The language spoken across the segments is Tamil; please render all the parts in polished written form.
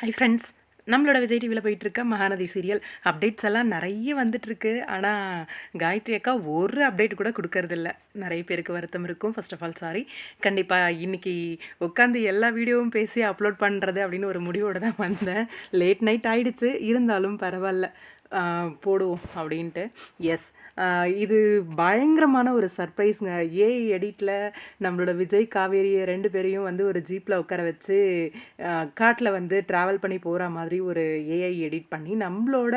ஹை ஃப்ரெண்ட்ஸ், நம்மளோட விஜய் டிவியில் போயிட்டுருக்க மகாநதி சீரியல் அப்டேட்ஸ் எல்லாம் நிறைய வந்துட்டுருக்கு. ஆனால் காயத்ரி அக்கா ஒரு அப்டேட் கூட கொடுக்கறதில்ல. நிறைய பேருக்கு வருத்தம் இருக்கும். First of all sorry. கண்டிப்பாக இன்றைக்கி உட்காந்து எல்லா வீடியோவும் பேசி அப்லோட் பண்ணுறது அப்படின்னு ஒரு முடிவோடு தான் வந்தேன். லேட் நைட் ஆகிடுச்சு, இருந்தாலும் பரவாயில்ல, போடுவோம் அப்படின்ட்டு. எஸ், இது பயங்கரமான ஒரு சர்ப்ரைஸுங்க. ஏஐ எடிட்டில் நம்மளோட விஜய் காவேரி 2 பேரையும் வந்து ஒரு ஜீப்பில் உட்கார வச்சு காட்டில் வந்து ட்ராவல் பண்ணி போகிற மாதிரி ஒரு ஏஐ எடிட் பண்ணி நம்மளோட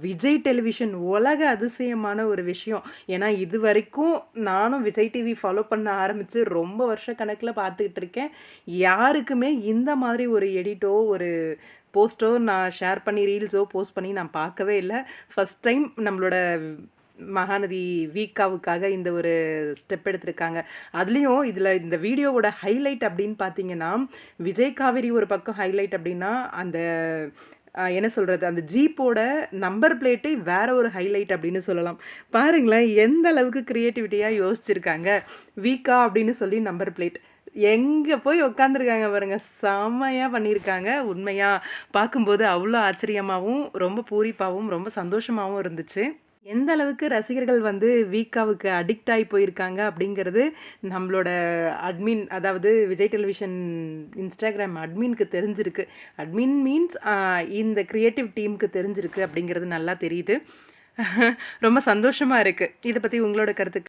விஜய் டெலிவிஷன் உலக அதிசயமான ஒரு விஷயம். ஏன்னா இது வரைக்கும் நானும் விஜய் டிவி ஃபாலோ பண்ண ஆரம்பித்து ரொம்ப வருஷ கணக்கில் பார்த்துக்கிட்டு இருக்கேன். யாருக்குமே இந்த மாதிரி ஒரு எடிட்டோ ஒரு போஸ்ட்டோ நான் ஷேர் பண்ணி ரீல்ஸோ போஸ்ட் பண்ணி நான் பார்க்கவே இல்லை. ஃபஸ்ட் டைம் நம்மளோட மகாநதி வீக்காவுக்காக இந்த ஒரு ஸ்டெப் எடுத்திருக்காங்க. அதுலேயும் இதில் இந்த வீடியோவோட ஹைலைட் அப்படின்னு பார்த்தீங்கன்னா, விஜய் காவேரி ஒரு பக்கம் ஹைலைட் அப்படின்னா, அந்த என்ன சொல்கிறது, அந்த ஜீப்போட நம்பர் பிளேட்டே வேற ஒரு ஹைலைட் அப்படின்னு சொல்லலாம். பாருங்களேன் எந்த அளவுக்கு க்ரியேட்டிவிட்டியாக யோசிச்சிருக்காங்க. வீக்கா அப்படின்னு சொல்லி நம்பர் பிளேட் எங்கே போய் உட்காந்துருக்காங்க பாருங்க, செம்மையாக பண்ணியிருக்காங்க. உண்மையாக பார்க்கும்போது அவ்வளோ ஆச்சரியமாகவும் ரொம்ப பூரிப்பாகவும் ரொம்ப சந்தோஷமாகவும் இருந்துச்சு. எந்த அளவுக்கு ரசிகர்கள் வந்து வீக்காவுக்கு அடிக்ட் ஆகி போயிருக்காங்க அப்படிங்கிறது நம்மளோட அட்மின், அதாவது விஜய் டெலிவிஷன் இன்ஸ்டாகிராம் அட்மினுக்கு தெரிஞ்சிருக்கு. அட்மின் மீன்ஸ் இந்த க்ரியேட்டிவ் டீமுக்கு தெரிஞ்சிருக்கு அப்படிங்கிறது நல்லா தெரியுது. ரொம்ப சந்தோஷமாக இருக்குது. இதை பற்றி உங்களோட கருத்து